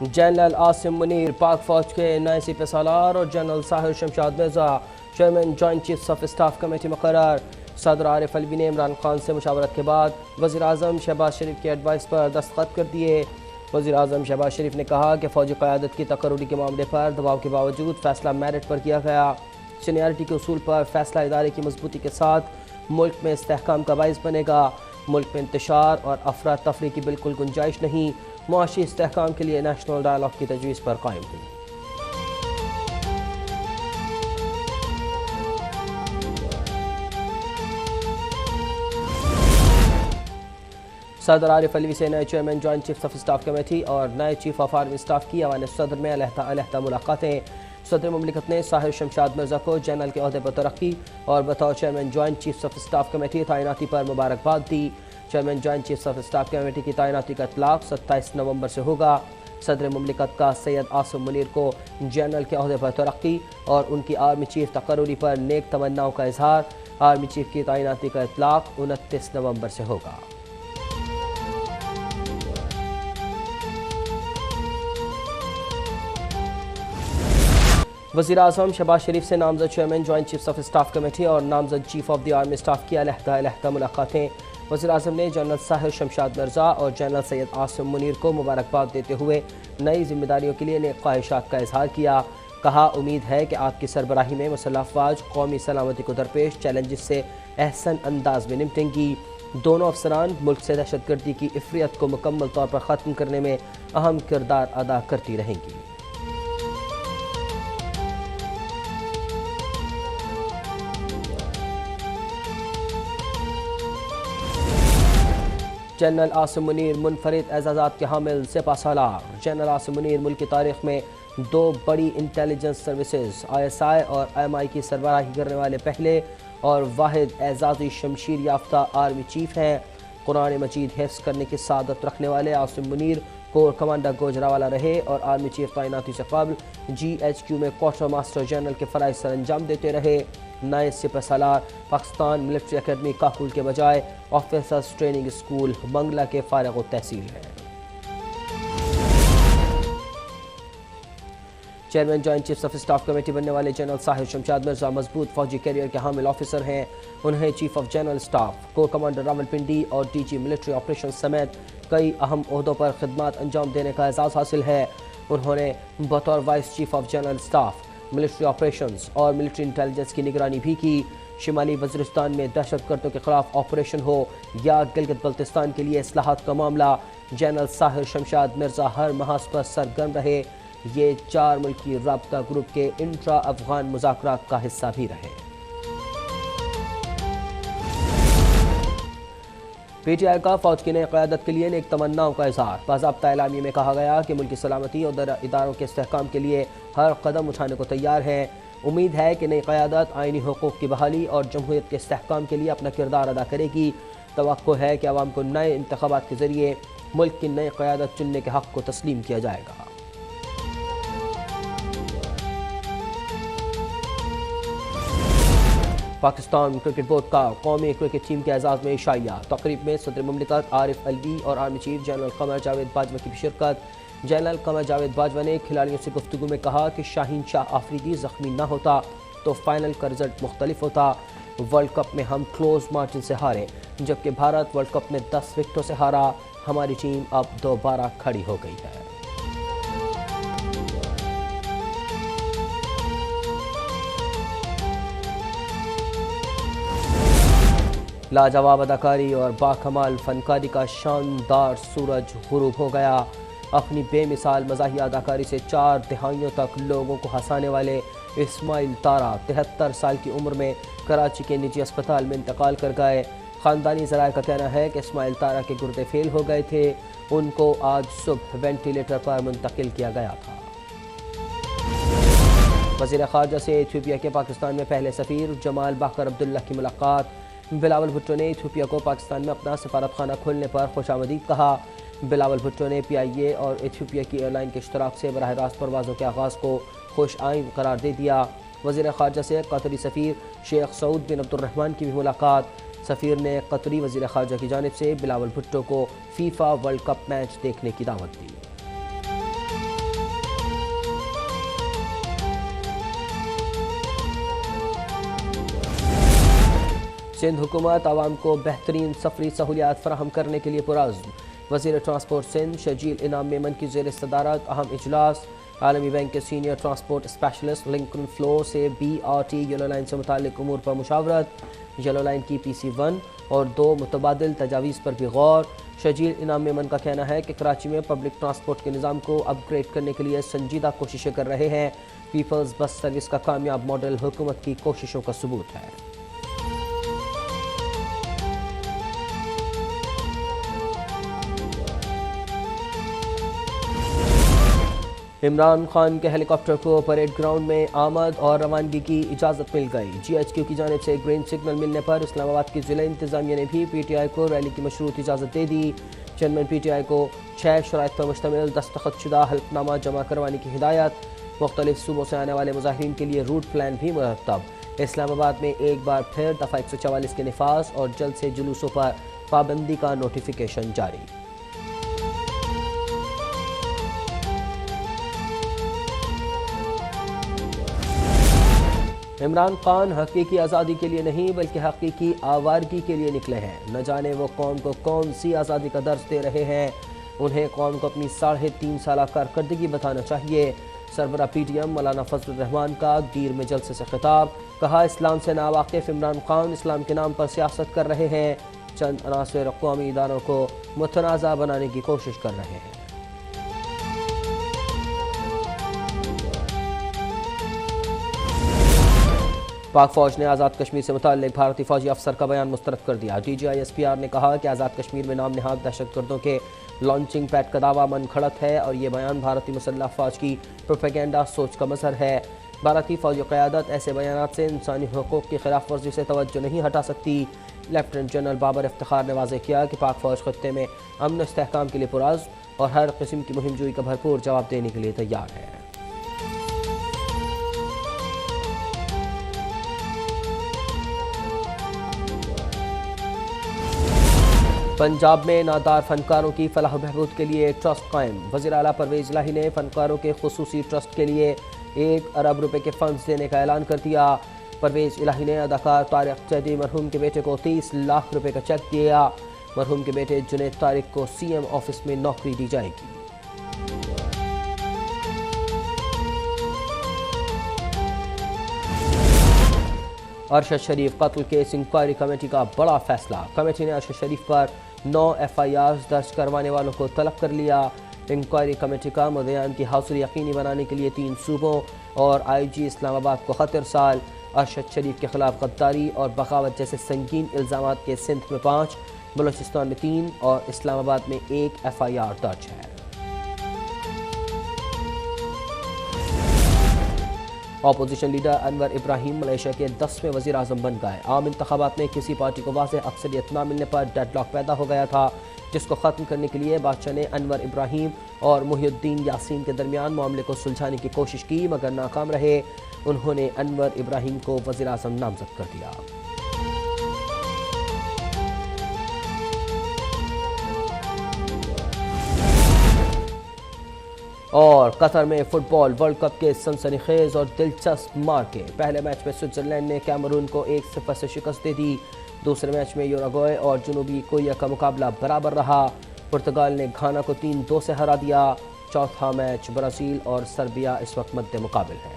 General Asim Munir پاک فوج کے نئے سپہ سالار اور general Sahir Shamshad Mirza chairman joint chief of staff committee مقرر۔ صدر عارف الوی نے عمران خان سے مشاورت کے بعد وزیر اعظم شہباز شریف کے ایڈوائس پر دستخط کر دیے۔ وزیر اعظم شہباز شریف نے کہا کہ فوجی قیادت کی تقرری کے معاملے پر دباؤ کے باوجود فیصلہ میرٹ پر کیا گیا۔ سینیارٹی کے اصول پر فیصلہ ادارے کی مضبوطی کے ساتھ ملک میں استحکام کا باعث بنے گا۔ ملک میں انتشار اور افراتفری کی بالکل گنجائش نہیں۔ معاشی استحکام کے لیے نیشنل ڈائیلاگ کی تجویز پر قائم ہوئی۔ صدر عارف الوی سے نئے chairman joint chief of staff committee اور نئے چیف آف آرمی اسٹاف کی ایوان صدر میں علیحدہ ملاقاتیں۔ صدر مملکت نے ساحر شمشاد مرزا کو جنرل کے عہدے پر ترقی اور بطور chairman joint chief of staff committee تعیناتی پر مبارکباد دی۔ Chairman joint chief of staff committee کی تعیناتی کا اطلاق 27 نومبر سے ہوگا۔ صدر مملکت کا سید عاصم منیر کو جنرل کے عہدے پر ترقی اور ان کی آرمی چیف تقرری پر نیک تمناؤں کا اظہار۔ آرمی چیف کی تعیناتی کا اطلاق 29 نومبر سے ہوگا۔ وزیر اعظم شہباز شریف سے نامزد chairman joint chief of staff committee اور نامزد chief of the army staff کی علیحدہ ملاقاتیں۔ وزیر اعظم نے جنرل ساحر شمشاد مرزا اور جنرل سید عاصم منیر کو مبارکباد دیتے ہوئے نئی ذمہ داریوں کے لیے نیک خواہشات کا اظہار کیا۔ کہا امید ہے کہ آپ کی سربراہی میں مسلح افواج قومی سلامتی کو درپیش چیلنجز سے احسن انداز میں نمٹیں گی۔ دونوں افسران ملک سے دہشت گردی کی افریت کو مکمل طور پر ختم کرنے میں اہم کردار ادا کرتی رہیں گی۔ جنرل عاصم منیر منفرد اعزازات کے حامل سپہ سالار۔ جنرل عاصم منیر ملک کی تاریخ میں دو بڑی انٹیلیجنس سروسز ISI اور IMI کی سربراہی کرنے والے پہلے اور واحد اعزازی شمشیر یافتہ آرمی چیف ہیں۔ قرآن مجید حفظ کرنے کی سعادت رکھنے والے عاصم منیر کور کمانڈر گوجرانوالہ رہے اور آرمی چیف تعیناتی سے قبل GHQ میں کوارٹر ماسٹر جنرل کے فرائض سر انجام دیتے رہے۔ نئے سپہ سالار پاکستان ملٹری اکیڈمی کاکول کے بجائے آفیسرز ٹریننگ اسکول منگلہ کے فارغ التحصیل ہیں۔ Chairman joint chief of staff committee بننے والے جنرل ساحر شمشاد مرزا مضبوط فوجی کیریئر کے حامل آفیسر ہیں۔ انہیں chief of general staff, corps commander Rawalpindi اور DG ملٹری آپریشن سمیت کئی اہم عہدوں پر خدمات انجام دینے کا اعزاز حاصل ہے۔ انہوں نے بطور vice chief of general staff military operations اور ملٹری انٹیلیجنس کی نگرانی بھی کی۔ شمالی وزیرستان میں دہشت گردوں کے خلاف آپریشن ہو یا گلگت بلتستان کے لیے اصلاحات کا معاملہ، جنرل ساحر شمشاد مرزا ہر محاذ پر سرگرم رہے۔ یہ 4 ملکی رابطہ گروپ کے انٹرا افغان مذاکرات کا حصہ بھی رہے۔ PTI کا فوج کی نئی قیادت کے لیے نیک تمناؤں کا اظہار۔ باضابطہ اعلامیے میں کہا گیا کہ ملکی سلامتی اور اداروں کے استحکام کے لیے ہر قدم اٹھانے کو تیار ہے۔ امید ہے کہ نئی قیادت آئینی حقوق کی بحالی اور جمہوریت کے استحکام کے لیے اپنا کردار ادا کرے گی۔ توقع ہے کہ عوام کو نئے انتخابات کے ذریعے ملک کی نئی قیادت چننے کے حق کو تسلیم کیا جائے گا۔ پاکستان کرکٹ بورڈ کا قومی کرکٹ ٹیم کے اعزاز میں عشائیہ۔ تقریب میں صدر مملکت عارف الوی اور army chief general Qamar Javed Bajwa کی بھی شرکت۔ جنرل قمر جاوید باجوہ نے کھلاڑیوں سے گفتگو میں کہا کہ شاہین شاہ آفریدی زخمی نہ ہوتا تو فائنل کا رزلٹ مختلف ہوتا۔ ورلڈ کپ میں ہم کلوز مارجن سے ہارے، جبکہ بھارت ورلڈ کپ میں 10 وکٹوں سے ہارا۔ ہماری ٹیم اب دوبارہ کھڑی ہو گئی ہے۔ لاجواب اداکاری اور باکمال فنکاری کا شاندار سورج غروب ہو گیا۔ اپنی بے مثال مزاحیہ اداکاری سے 4 دہائیوں تک لوگوں کو ہنسانے والے اسماعیل تارا 73 سال کی عمر میں کراچی کے نجی اسپتال میں انتقال کر گئے۔ خاندانی ذرائع کا کہنا ہے کہ اسماعیل تارا کے گردے فیل ہو گئے تھے۔ ان کو آج صبح وینٹیلیٹر پر منتقل کیا گیا تھا۔ وزیر خارجہ سے ایتھوپیا کے پاکستان میں پہلے سفیر جمال باقر عبداللہ کی ملاقات۔ بلاول بھٹو نے ایتھوپیا کو پاکستان میں اپنا سفارت خانہ کھولنے پر خوش آمدید کہا۔ بلاول بھٹو نے PIA اور ایتھوپیا کی ایئر لائن کے اشتراک سے براہ راست پروازوں کے آغاز کو خوش آئند قرار دے دیا۔ وزیر خارجہ سے قطری سفیر شیخ سعود بن عبد الرحمن کی بھی ملاقات۔ سفیر نے قطری وزیر خارجہ کی جانب سے بلاول بھٹو کو FIFA ورلڈ کپ میچ دیکھنے کی دعوت دی۔ سندھ حکومت عوام کو بہترین سفری سہولیات فراہم کرنے کے لیے پرعزم۔ وزیر ٹرانسپورٹ سندھ شجیل انعام میمن کی زیر صدارت اہم اجلاس۔ عالمی بینک کے سینئر ٹرانسپورٹ اسپیشلسٹ لنکن فلو سے BRT یلو لائن سے متعلق امور پر مشاورت۔ یلو لائن کی PC1 اور 2 متبادل تجاویز پر بھی غور۔ شجیل انعام میمن کا کہنا ہے کہ کراچی میں پبلک ٹرانسپورٹ کے نظام کو اپ گریڈ کرنے کے لیے سنجیدہ کوششیں کر رہے ہیں۔ پیپلز بس سروس کا کامیاب ماڈل حکومت کی کوششوں کا ثبوت ہے۔ عمران خان کے ہیلی کاپٹر کو پریڈ گراؤنڈ میں آمد اور روانگی کی اجازت مل گئی۔ GHQ کی جانب سے گرین سگنل ملنے پر اسلام آباد کی ضلع انتظامیہ نے بھی PTI کو ریلی کی مشروط اجازت دے دی۔ چیئرمین PTI کو 6 شرائط پر مشتمل دستخط شدہ حلف نامہ جمع کروانے کی ہدایت۔ مختلف صوبوں سے آنے والے مظاہرین کے لیے روٹ پلان بھی مرتب۔ اسلام آباد میں ایک بار پھر دفعہ 144 کے نفاذ اور جلد سے جلوسوں پر پابندی کا نوٹیفیکیشن جاری۔ عمران خان حقیقی آزادی کے لیے نہیں بلکہ حقیقی آوارگی کے لیے نکلے ہیں۔ نہ جانے وہ قوم کو کون سی آزادی کا درس دے رہے ہیں۔ انہیں قوم کو اپنی 3.5 سالہ کارکردگی بتانا چاہیے۔ سربراہ PTM مولانا فضل الرحمان کا گیر میں جلسے سے خطاب۔ کہا اسلام سے ناواقف عمران خان اسلام کے نام پر سیاست کر رہے ہیں۔ چند عناصر قومی اداروں کو متنازع بنانے کی کوشش کر رہے ہیں۔ پاک فوج نے آزاد کشمیر سے متعلق بھارتی فوجی افسر کا بیان مسترد کر دیا۔ DGI SPR نے کہا کہ آزاد کشمیر میں نام نہاد دہشت گردوں کے لانچنگ پیڈ کا دعویٰ من گھڑت ہے اور یہ بیان بھارتی مسلح افواج کی پروپیگنڈا سوچ کا مظہر ہے۔ بھارتی فوجی قیادت ایسے بیانات سے انسانی حقوق کی خلاف ورزی سے توجہ نہیں ہٹا سکتی۔ لیفٹیننٹ جنرل بابر افتخار نے واضح کیا کہ پاک فوج خطے میں امن و استحکام کے لیے پرعزم اور ہر قسم کی مہم جوئی کا بھرپور جواب دینے کے لیے تیار ہے۔ پنجاب میں نادار فنکاروں کی فلاح و بہبود کے لیے ٹرسٹ قائم۔ وزیر اعلیٰ پرویز الہی نے فنکاروں کے خصوصی ٹرسٹ کے لیے 1 ارب روپے کے فنڈز دینے کا اعلان کر دیا۔ پرویز الہی نے اداکار طارق چیدی مرحوم کے بیٹے کو 30 لاکھ روپے کا چیک دیا۔ مرحوم کے بیٹے جنید طارق کو CM آفس میں نوکری دی جائے گی۔ ارشد شریف قتل کیس انکوائری کمیٹی کا بڑا فیصلہ۔ کمیٹی نے ارشد شریف پر 9 FIRs درج کروانے والوں کو طلب کر لیا۔ انکوائری کمیٹی کا مدعیان کی حاضری یقینی بنانے کے لیے 3 صوبوں اور IG اسلام آباد کو خط ارسال۔ ارشد شریف کے خلاف غداری اور بغاوت جیسے سنگین الزامات کے سندھ میں 5، بلوچستان میں 3 اور اسلام آباد میں 1 FIR درج ہے۔ اپوزیشن لیڈر انور ابراہیم ملائیشیا کے 10ویں وزیر اعظم بن گئے۔ عام انتخابات میں کسی پارٹی کو واضح اکثریت نہ ملنے پر ڈیڈ لاک پیدا ہو گیا تھا، جس کو ختم کرنے کے لیے بادشاہ نے انور ابراہیم اور محی الدین یاسین کے درمیان معاملے کو سلجھانے کی کوشش کی مگر ناکام رہے۔ انہوں نے انور ابراہیم کو وزیر اعظم نامزد کر دیا۔ اور قطر میں فٹ بال ورلڈ کپ کے سنسنی خیز اور دلچسپ مارکے۔ پہلے میچ میں سوئٹزرلینڈ نے کیمرون کو 1-0 سے شکست دے دی۔ دوسرے میچ میں یوراگوئے اور جنوبی کوریا کا مقابلہ برابر رہا۔ پرتگال نے گھانا کو 3-2 سے ہرا دیا۔ چوتھا میچ برازیل اور سربیا اس وقت مد مقابل ہے۔